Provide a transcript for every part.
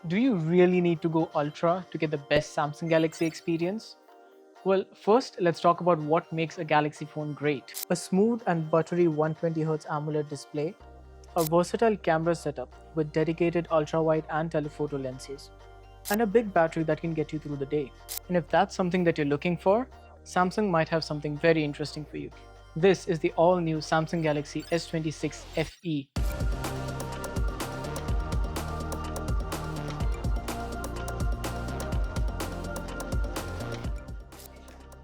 Do you really need to go ultra to get the best Samsung Galaxy experience? Well, first let's talk about what makes a Galaxy phone great. A smooth and buttery 120Hz AMOLED display, a versatile camera setup with dedicated ultra-wide and telephoto lenses, and a big battery that can get you through the day. And if that's something that you're looking for, Samsung might have something very interesting for you. This is the all-new Samsung Galaxy S26 FE.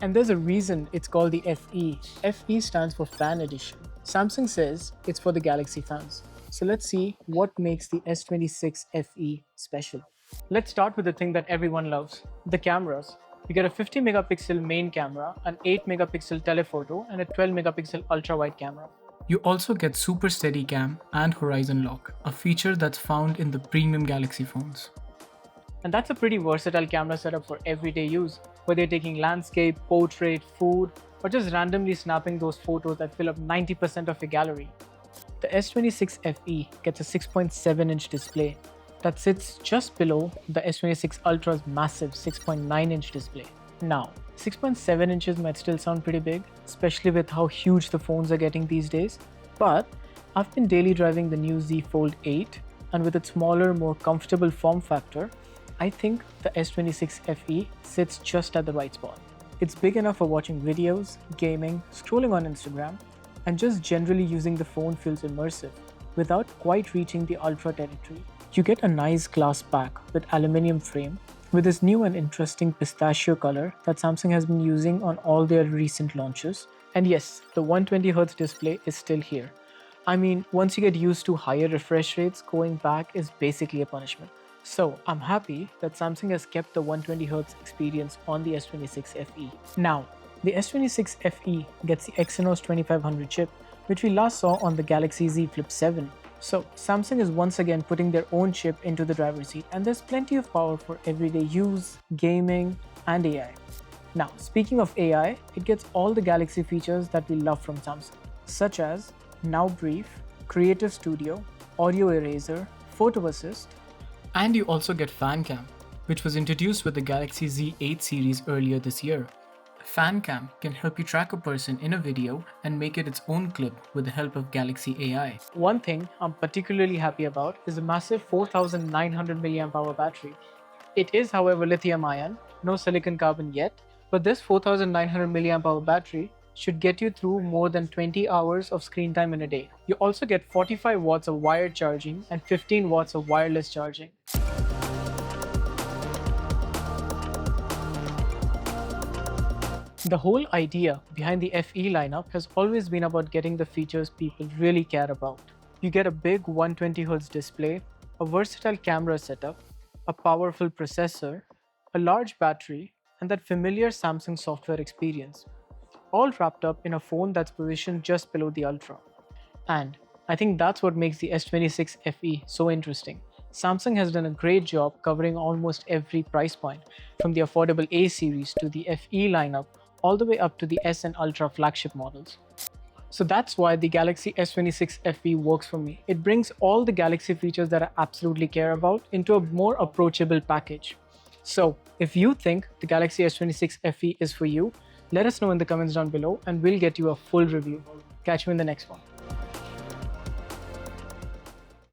And there's a reason it's called the FE. FE stands for Fan Edition. Samsung says it's for the Galaxy fans. So let's see what makes the S26 FE special. Let's start with the thing that everyone loves, the cameras. You get a 50 megapixel main camera, an 8 megapixel telephoto, and a 12 megapixel ultra-wide camera. You also get Super Steady Cam and Horizon Lock, a feature that's found in the premium Galaxy phones. And that's a pretty versatile camera setup for everyday use, whether you're taking landscape, portrait, food, or just randomly snapping those photos that fill up 90% of your gallery. The S26 FE gets a 6.7-inch display that sits just below the S26 Ultra's massive 6.9-inch display. Now, 6.7 inches might still sound pretty big, especially with how huge the phones are getting these days, but I've been daily driving the new Z Fold 8, and with its smaller, more comfortable form factor, I think the S26 FE sits just at the right spot. It's big enough for watching videos, gaming, scrolling on Instagram, and just generally using the phone feels immersive without quite reaching the Ultra territory. You get a nice glass back with aluminium frame with this new and interesting pistachio color that Samsung has been using on all their recent launches. And yes, the 120Hz display is still here. I mean, once you get used to higher refresh rates, going back is basically a punishment. So I'm happy that Samsung has kept the 120Hz experience on the S26 FE. Now, the S26 FE gets the Exynos 2500 chip, which we last saw on the Galaxy Z Flip 7. So Samsung is once again putting their own chip into the driver's seat, and there's plenty of power for everyday use, gaming, and AI. Now, speaking of AI, it gets all the Galaxy features that we love from Samsung, such as Now Brief, Creative Studio, Audio Eraser, Photo Assist, And you also get Fan Cam, which was introduced with the Galaxy Z8 series earlier this year. Fan Cam can help you track a person in a video and make it its own clip with the help of Galaxy AI. One thing I'm particularly happy about is the massive 4900 mAh battery. It is, however, lithium-ion, no silicon carbon yet, but this 4900 mAh battery should get you through more than 20 hours of screen time in a day. You also get 45 watts of wired charging and 15 watts of wireless charging. The whole idea behind the FE lineup has always been about getting the features people really care about. You get a big 120Hz display, a versatile camera setup, a powerful processor, a large battery, and that familiar Samsung software experience, all wrapped up in a phone that's positioned just below the Ultra. And I think that's what makes the S26 FE so interesting. Samsung has done a great job covering almost every price point, from the affordable A series to the FE lineup, all the way up to the S and Ultra flagship models. So that's why the Galaxy S26 FE works for me. It brings all the Galaxy features that I absolutely care about into a more approachable package. So if you think the Galaxy S26 FE is for you, let us know in the comments down below and we'll get you a full review. Catch you in the next one.